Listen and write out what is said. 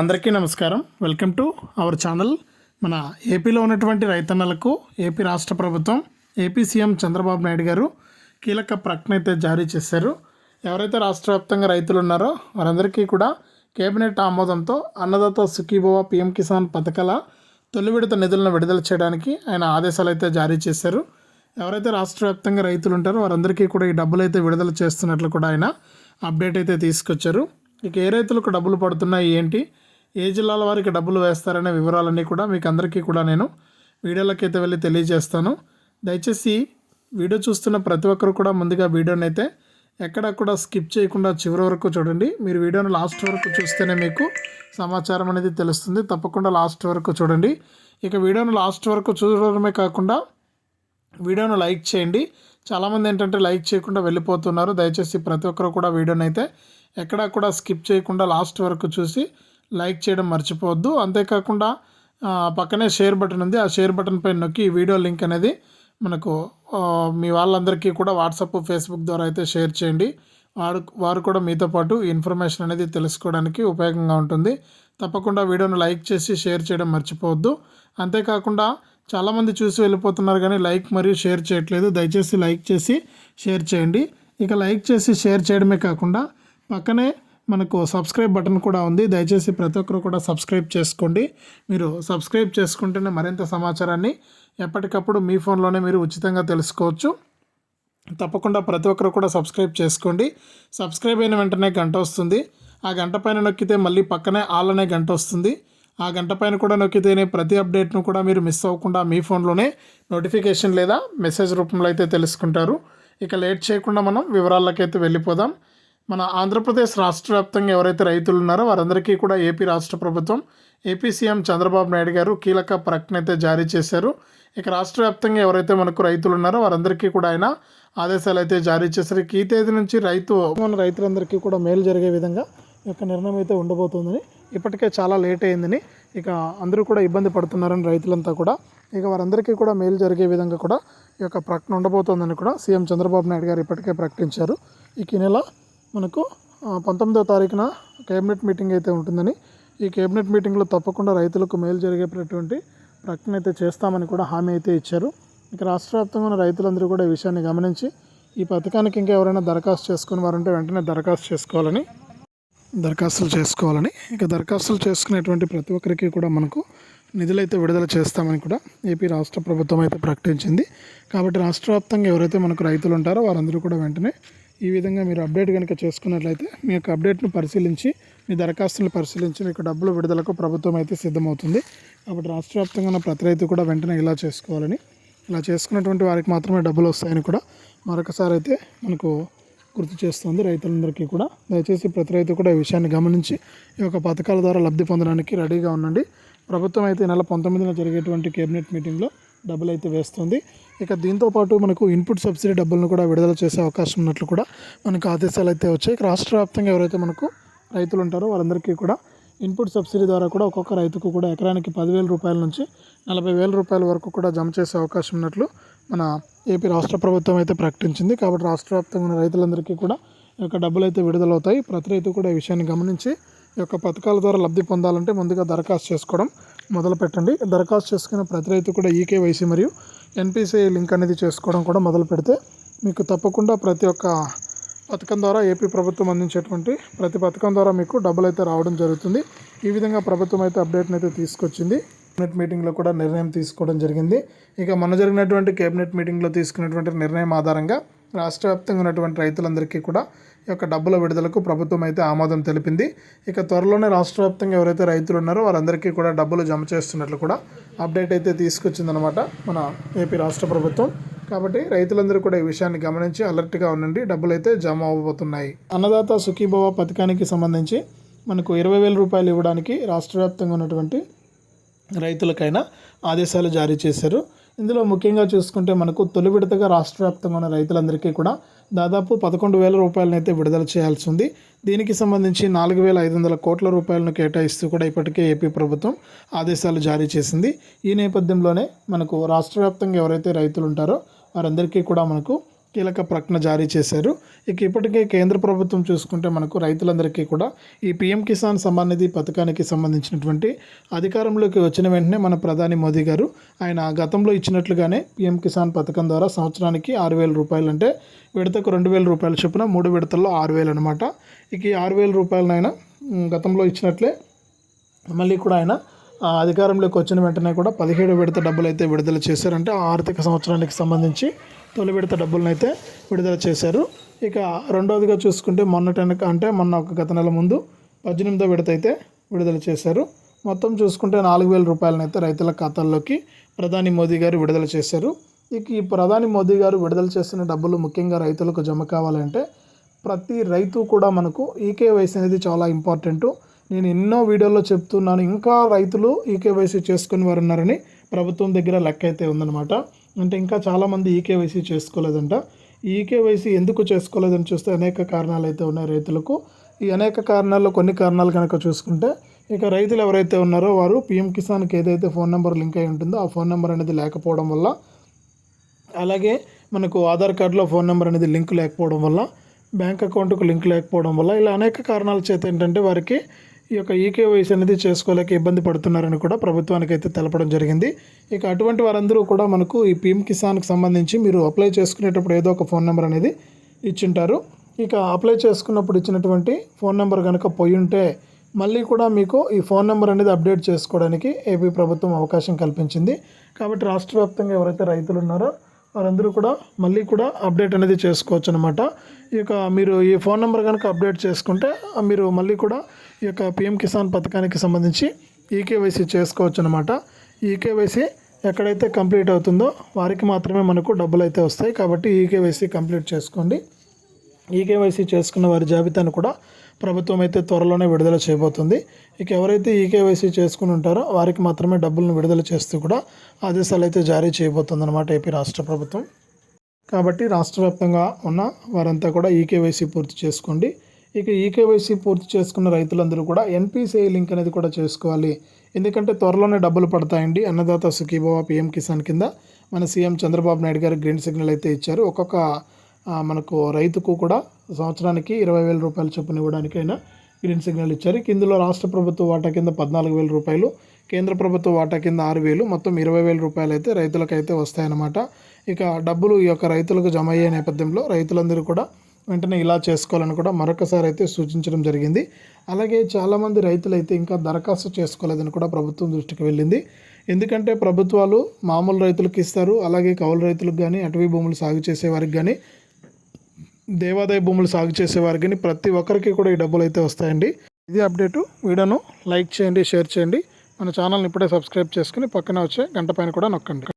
అందరికీ నమస్కారం. Welcome to our channel. మన ఏపీలో ఉన్నటువంటి రైతన్నలకు ఏపీ రాష్ట్ర ప్రభుత్వం ఏపీ సీఎం చంద్రబాబు నాయుడు గారు కీలక ప్రకటన అయితే జారీ చేశారు. ఎవరైతే రాష్ట్ర వ్యాప్తంగా రైతులు ఉన్నారో వారందరికీ కూడా కేబినెట్ ఆమోదంతో అన్నదాత సుఖీభవ పీఎం కిసాన్ పథకాల తొలి విడత నిధులను విడుదల చేయడానికి ఆయన ఆదేశాలు అయితే జారీ చేశారు. ఎవరైతే రాష్ట్ర వ్యాప్తంగా రైతులు ఉంటారో వారందరికీ కూడా ఈ డబ్బులు అయితే విడుదల చేస్తున్నట్లు కూడా ఆయన అప్డేట్ అయితే తీసుకొచ్చారు. ఇక ఏ రైతులకు డబ్బులు పడుతున్నాయి, ఏంటి, ఏ జిల్లాల వారికి డబ్బులు వేస్తారనే వివరాలన్నీ కూడా మీకు అందరికీ కూడా నేను వీడియోలోకి అయితే వెళ్ళి తెలియజేస్తాను. దయచేసి వీడియో చూస్తున్న ప్రతి ఒక్కరు కూడా ముందుగా వీడియోని అయితే ఎక్కడ కూడా స్కిప్ చేయకుండా చివరి వరకు చూడండి. మీరు వీడియోను లాస్ట్ వరకు చూస్తేనే మీకు సమాచారం అనేది తెలుస్తుంది. తప్పకుండా లాస్ట్ వరకు చూడండి. ఇక వీడియోను లాస్ట్ వరకు చూడడమే కాకుండా వీడియోను లైక్ చేయండి. చాలామంది ఏంటంటే లైక్ చేయకుండా వెళ్ళిపోతున్నారు. దయచేసి ప్రతి ఒక్కరు కూడా వీడియోని అయితే ఎక్కడా కూడా స్కిప్ చేయకుండా లాస్ట్ వరకు చూసి లైక్ చేయడం మర్చిపోవద్దు. అంతేకాకుండా పక్కనే షేర్ బటన్ ఉంది. ఆ షేర్ బటన్ పైన నొక్కి ఈ వీడియో లింక్ అనేది మనకు మీ వాళ్ళందరికీ కూడా వాట్సాప్, ఫేస్బుక్ ద్వారా అయితే షేర్ చేయండి. వారు కూడా మీతో పాటు ఇన్ఫర్మేషన్ అనేది తెలుసుకోవడానికి ఉపయోగంగా ఉంటుంది. తప్పకుండా వీడియోను లైక్ చేసి షేర్ చేయడం మర్చిపోవద్దు. అంతేకాకుండా చాలామంది చూసి వెళ్ళిపోతున్నారు కానీ లైక్ మరియు షేర్ చేయట్లేదు. దయచేసి లైక్ చేసి షేర్ చేయండి. ఇక లైక్ చేసి షేర్ చేయడమే కాకుండా పక్కనే మనకు సబ్స్క్రైబ్ బటన్ కూడా ఉంది. దయచేసి ప్రతి ఒక్కరు కూడా సబ్స్క్రైబ్ చేసుకోండి. మీరు సబ్స్క్రైబ్ చేసుకుంటేనే మరింత సమాచారాన్ని ఎప్పటికప్పుడు మీ ఫోన్లోనే మీరు ఉచితంగా తెలుసుకోవచ్చు. తప్పకుండా ప్రతి ఒక్కరు కూడా సబ్స్క్రైబ్ చేసుకోండి. సబ్స్క్రైబ్ అయిన వెంటనే గంట వస్తుంది. ఆ గంట పైన నొక్కితే మళ్ళీ పక్కనే ఆల్ అనే గంట వస్తుంది. ఆ గంట పైన కూడా నొక్కితేనే ప్రతి అప్డేట్ను కూడా మీరు మిస్ అవ్వకుండా మీ ఫోన్లోనే నోటిఫికేషన్ లేదా మెసేజ్ రూపంలో అయితే తెలుసుకుంటారు. ఇక లేట్ చేయకుండా మనం వివరాలకైతే వెళ్ళిపోదాం. మన ఆంధ్రప్రదేశ్ రాష్ట్ర వ్యాప్తంగా ఎవరైతే రైతులు ఉన్నారో వారందరికీ కూడా ఏపీ రాష్ట్ర ప్రభుత్వం ఏపీ సీఎం చంద్రబాబు నాయుడు గారు కీలక ప్రకటన అయితే జారీ చేశారు. ఇక రాష్ట్ర వ్యాప్తంగా ఎవరైతే మనకు రైతులు ఉన్నారో వారందరికీ కూడా ఆయన ఆదేశాలు అయితే జారీ చేశారు. ఈ తేదీ నుంచి రైతులందరికీ కూడా మేలు జరిగే విధంగా ఈ యొక్క నిర్ణయం అయితే ఉండబోతుందని, ఇప్పటికే చాలా లేట్ అయిందని, ఇక అందరూ కూడా ఇబ్బంది పడుతున్నారని రైతులంతా కూడా, ఇక వారందరికీ కూడా మేలు జరిగే విధంగా కూడా ఈ యొక్క ప్రకటన ఉండబోతోందని కూడా సీఎం చంద్రబాబు నాయుడు గారు ఇప్పటికే ప్రకటించారు. ఈ నెల మనకు 19వ తారీఖున కేబినెట్ మీటింగ్ అయితే ఉంటుందని, ఈ కేబినెట్ మీటింగ్లో తప్పకుండా రైతులకు మేలు జరిగేటటువంటి ప్రకటన అయితే చేస్తామని కూడా హామీ అయితే ఇచ్చారు. ఇక రాష్ట్ర వ్యాప్తంగా ఉన్న రైతులందరూ కూడా ఈ విషయాన్ని గమనించి ఈ పథకానికి ఇంకా ఎవరైనా దరఖాస్తు చేసుకుని వారంటే వెంటనే దరఖాస్తులు చేసుకోవాలని, ఇక దరఖాస్తులు చేసుకునేటువంటి ప్రతి ఒక్కరికి కూడా మనకు నిధులైతే విడుదల చేస్తామని కూడా ఏపీ రాష్ట్ర ప్రభుత్వం అయితే ప్రకటించింది. కాబట్టి రాష్ట్ర వ్యాప్తంగా ఎవరైతే మనకు రైతులు ఉంటారో వారందరూ కూడా వెంటనే ఈ విధంగా మీరు అప్డేట్ కనుక చేసుకున్నట్లయితే మీ యొక్క అప్డేట్ను పరిశీలించి మీ దరఖాస్తులను పరిశీలించి మీకు డబ్బులు విడుదలకు ప్రభుత్వం అయితే సిద్ధమవుతుంది. కాబట్టి రాష్ట్ర వ్యాప్తంగా ఉన్న ప్రతి రైతు కూడా వెంటనే ఇలా చేసుకోవాలని, ఇలా చేసుకున్నటువంటి వారికి మాత్రమే డబ్బులు వస్తాయని కూడా మరొకసారి అయితే మనకు గుర్తు చేస్తుంది రైతులందరికీ కూడా. దయచేసి ప్రతి రైతు కూడా ఈ విషయాన్ని గమనించి ఈ యొక్క పథకాల ద్వారా లబ్ధి పొందడానికి రెడీగా ఉండండి. ప్రభుత్వం అయితే నెల 19న జరిగేటువంటి కేబినెట్ మీటింగ్లో డబ్బులు అయితే వేస్తుంది. ఇక దీంతోపాటు మనకు ఇన్పుట్ సబ్సిడీ డబ్బులను కూడా విడుదల చేసే అవకాశం ఉన్నట్లు కూడా మనకు ఆదేశాలు అయితే వచ్చాయి. రాష్ట్ర వ్యాప్తంగా ఎవరైతే మనకు రైతులు ఉంటారో వారందరికీ కూడా ఇన్పుట్ సబ్సిడీ ద్వారా కూడా ఒక్కొక్క రైతుకు కూడా ఎకరానికి 10,000 రూపాయల నుంచి 40,000 రూపాయల వరకు కూడా జమ చేసే అవకాశం ఉన్నట్లు మన ఏపీ రాష్ట్ర ప్రభుత్వం అయితే ప్రకటించింది. కాబట్టి రాష్ట్ర వ్యాప్తంగా ఉన్న రైతులందరికీ కూడా ఈ యొక్క డబ్బులు అయితే విడుదలవుతాయి. ప్రతి రైతు కూడా ఈ విషయాన్ని గమనించి ఈ యొక్క పథకాల ద్వారా లబ్ధి పొందాలంటే ముందుగా దరఖాస్తు చేసుకోవడం మొదలు పెట్టండి. దరఖాస్తు చేసుకున్న ప్రతి రైతు కూడా ఈకేవైసీ మరియు ఎన్పిసిఐ లింక్ అనేది చేసుకోవడం కూడా మొదలు పెడితే మీకు తప్పకుండా ప్రతి ఒక్క పథకం ద్వారా ఏపీ ప్రభుత్వం అందించేటువంటి ప్రతి పథకం ద్వారా మీకు డబ్బులు అయితే రావడం జరుగుతుంది. ఈ విధంగా ప్రభుత్వం అయితే అప్డేట్ని అయితే తీసుకొచ్చింది. కేబినెట్ మీటింగ్లో కూడా నిర్ణయం తీసుకోవడం జరిగింది. ఇక మొన్న జరిగినటువంటి కేబినెట్ మీటింగ్లో తీసుకున్నటువంటి నిర్ణయం ఆధారంగా రాష్ట్ర వ్యాప్తంగా ఉన్నటువంటి రైతులందరికీ కూడా ఈ యొక్క డబ్బుల విడుదలకు ప్రభుత్వం అయితే ఆమోదం తెలిపింది. ఇక త్వరలోనే రాష్ట్ర వ్యాప్తంగా ఎవరైతే రైతులు ఉన్నారో వారందరికీ కూడా డబ్బులు జమ చేస్తున్నట్లు కూడా అప్డేట్ అయితే తీసుకొచ్చిందనమాట మన ఏపీ రాష్ట్ర ప్రభుత్వం. కాబట్టి రైతులందరూ కూడా ఈ విషయాన్ని గమనించి అలర్ట్గా ఉండండి. డబ్బులు అయితే జమ అవ్వబోతున్నాయి. అన్నదాత సుఖీభవ పథకానికి సంబంధించి మనకు 20,000 రూపాయలు ఇవ్వడానికి రాష్ట్ర వ్యాప్తంగా ఉన్నటువంటి రైతులకైనా ఆదేశాలు జారీ చేశారు. ఇందులో ముఖ్యంగా చూసుకుంటే మనకు తొలి విడతగా రాష్ట్ర వ్యాప్తంగా ఉన్న రైతులందరికీ కూడా దాదాపు 11,000 రూపాయలను అయితే విడుదల చేయాల్సి ఉంది. దీనికి సంబంధించి 4,500 కోట్ల రూపాయలను కేటాయిస్తూ కూడా ఇప్పటికే ఏపీ ప్రభుత్వం ఆదేశాలు జారీ చేసింది. ఈ నేపథ్యంలోనే మనకు రాష్ట్ర వ్యాప్తంగా ఎవరైతే రైతులు ఉంటారో వారందరికీ కూడా మనకు కీలక ప్రకటన జారీ చేశారు. ఇక ఇప్పటికే కేంద్ర ప్రభుత్వం చూసుకుంటే మనకు రైతులందరికీ కూడా ఈ పీఎం కిసాన్ సమ్మాన్ నిధి పథకానికి సంబంధించినటువంటి అధికారంలోకి వచ్చిన వెంటనే మన ప్రధాని మోదీ గారు ఆయన గతంలో ఇచ్చినట్లుగానే పీఎం కిసాన్ పథకం ద్వారా సంవత్సరానికి 6,000 రూపాయలు, అంటే విడతకు 2,000 రూపాయలు చొప్పున 3 విడతల్లో 6,000 అనమాట. ఇక ఈ 6,000 రూపాయలనైనా గతంలో ఇచ్చినట్లే మళ్ళీ కూడా ఆయన అధికారంలోకి వచ్చిన వెంటనే కూడా 17 విడత డబ్బులు అయితే విడుదల చేశారు. అంటే ఆర్థిక సంవత్సరానికి సంబంధించి తొలి విడత డబ్బులను అయితే విడుదల చేశారు. ఇక రెండవదిగా చూసుకుంటే మొన్న గత నెల ముందు 18వ విడత అయితే విడుదల చేశారు. మొత్తం చూసుకుంటే 4,000 రూపాయలను అయితే రైతుల ఖాతాల్లోకి ప్రధాని మోదీ గారు విడుదల చేశారు. ఇక ఈ ప్రధాని మోదీ గారు విడుదల చేసిన డబ్బులు ముఖ్యంగా రైతులకు జమ కావాలంటే ప్రతి రైతు కూడా మనకు ఈకేవైసీ అనేది చాలా ఇంపార్టెంటు. నేను ఎన్నో వీడియోల్లో చెప్తున్నాను, ఇంకా రైతులు ఈకేవైసీ చేసుకుని వారు ఉన్నారని ప్రభుత్వం దగ్గర లెక్క అయితే ఉందన్నమాట. అంటే ఇంకా చాలామంది ఈకేవైసీ చేసుకోలేదంట. ఈ ఈకేవైసీ ఎందుకు చేసుకోలేదని చూస్తే అనేక కారణాలు అయితే ఉన్నాయి రైతులకు. ఈ అనేక కారణాల్లో కొన్ని కారణాలు కనుక చూసుకుంటే, ఇక రైతులు ఎవరైతే ఉన్నారో వారు పీఎం కిసాన్కి ఏదైతే ఫోన్ నెంబర్ లింక్ అయి ఉంటుందో ఆ ఫోన్ నెంబర్ అనేది లేకపోవడం వల్ల, అలాగే మనకు ఆధార్ కార్డులో ఫోన్ నెంబర్ అనేది లింక్ లేకపోవడం వల్ల, బ్యాంక్ అకౌంట్కు లింక్ లేకపోవడం వల్ల, ఇలా అనేక కారణాల చేత ఏంటంటే వారికి ఈ యొక్క ఈకేవైసీ అనేది చేసుకోలేక ఇబ్బంది పడుతున్నారని కూడా ప్రభుత్వానికి అయితే తెలపడం జరిగింది. ఇక అటువంటి వారందరూ కూడా మనకు ఈ పీఎం కిసాన్కి సంబంధించి మీరు అప్లై చేసుకునేటప్పుడు ఏదో ఒక ఫోన్ నెంబర్ అనేది ఇచ్చింటారు. ఇక అప్లై చేసుకున్నప్పుడు ఇచ్చినటువంటి ఫోన్ నెంబర్ కనుక పోయి ఉంటే మళ్ళీ కూడా మీకు ఈ ఫోన్ నెంబర్ అనేది అప్డేట్ చేసుకోవడానికి ఏపీ ప్రభుత్వం అవకాశం కల్పించింది. కాబట్టి రాష్ట్ర వ్యాప్తంగా ఎవరైతే రైతులు ఉన్నారో వారందరూ కూడా మళ్ళీ కూడా అప్డేట్ అనేది చేసుకోవచ్చు అనమాట. ఇక మీరు ఈ ఫోన్ నెంబర్ కనుక అప్డేట్ చేసుకుంటే మీరు మళ్ళీ కూడా ఈ యొక్క పీఎం కిసాన్ పథకానికి సంబంధించి ఈకేవైసీ చేసుకోవచ్చు అనమాట. ఈకేవైసీ ఎక్కడైతే కంప్లీట్ అవుతుందో వారికి మాత్రమే మనకు డబ్బులు అయితే వస్తాయి. కాబట్టి ఈకేవైసీ కంప్లీట్ చేసుకోండి. ఈకేవైసీ చేసుకున్న వారి జాబితాను కూడా ప్రభుత్వం అయితే త్వరలోనే విడుదల చేయబోతుంది. ఇక ఎవరైతే ఈకేవైసీ చేసుకుని ఉంటారో వారికి మాత్రమే డబ్బులను విడుదల చేస్తూ కూడా ఆదేశాలు అయితే జారీ చేయబోతుంది అనమాట ఏపీ రాష్ట్ర ప్రభుత్వం. కాబట్టి రాష్ట్ర వ్యాప్తంగా ఉన్న వారంతా కూడా ఈకేవైసీ పూర్తి చేసుకోండి. ఇక ఈకేవైసీ పూర్తి చేసుకున్న రైతులందరూ కూడా ఎన్పిసిఐ లింక్ అనేది కూడా చేసుకోవాలి. ఎందుకంటే త్వరలోనే డబ్బులు పడతాయండి. అన్నదాత సుఖీభవ పీఎం కిసాన్ కింద మన సీఎం చంద్రబాబు నాయుడు గారు గ్రీన్ సిగ్నల్ అయితే ఇచ్చారు. ఒక్కొక్క మనకు రైతుకు కూడా సంవత్సరానికి 20,000 రూపాయలు చొప్పున ఇవ్వడానికైనా గ్రీన్ సిగ్నల్ ఇచ్చారు. ఇందులో రాష్ట్ర ప్రభుత్వ వాటా కింద 14,000 రూపాయలు, కేంద్ర ప్రభుత్వ వాటా కింద 6,000, మొత్తం 20,000 రూపాయలు అయితే రైతులకైతే వస్తాయన్నమాట. ఇక డబ్బులు ఈ యొక్క రైతులకు జమ అయ్యే నేపథ్యంలో రైతులందరూ కూడా వెంటనే ఇలా చేసుకోవాలని కూడా మరొకసారి అయితే సూచించడం జరిగింది. అలాగే చాలామంది రైతులు అయితే ఇంకా దరఖాస్తు చేసుకోలేదని కూడా ప్రభుత్వం దృష్టికి వెళ్ళింది. ఎందుకంటే ప్రభుత్వాలు మామూలు రైతులకు ఇస్తారు, అలాగే కౌలు రైతులకు కానీ, అటవీ భూములు సాగు చేసేవారికి కానీ, దేవాదాయ భూములు సాగు చేసేవారికి కానీ ప్రతి ఒక్కరికి కూడా ఈ డబ్బులు అయితే వస్తాయండి. ఇది అప్డేటు. వీడియోను లైక్ చేయండి, షేర్ చేయండి. మన ఛానల్ని ఇప్పుడే సబ్స్క్రైబ్ చేసుకుని పక్కన వచ్చే గంట పైన కూడా నొక్కండి.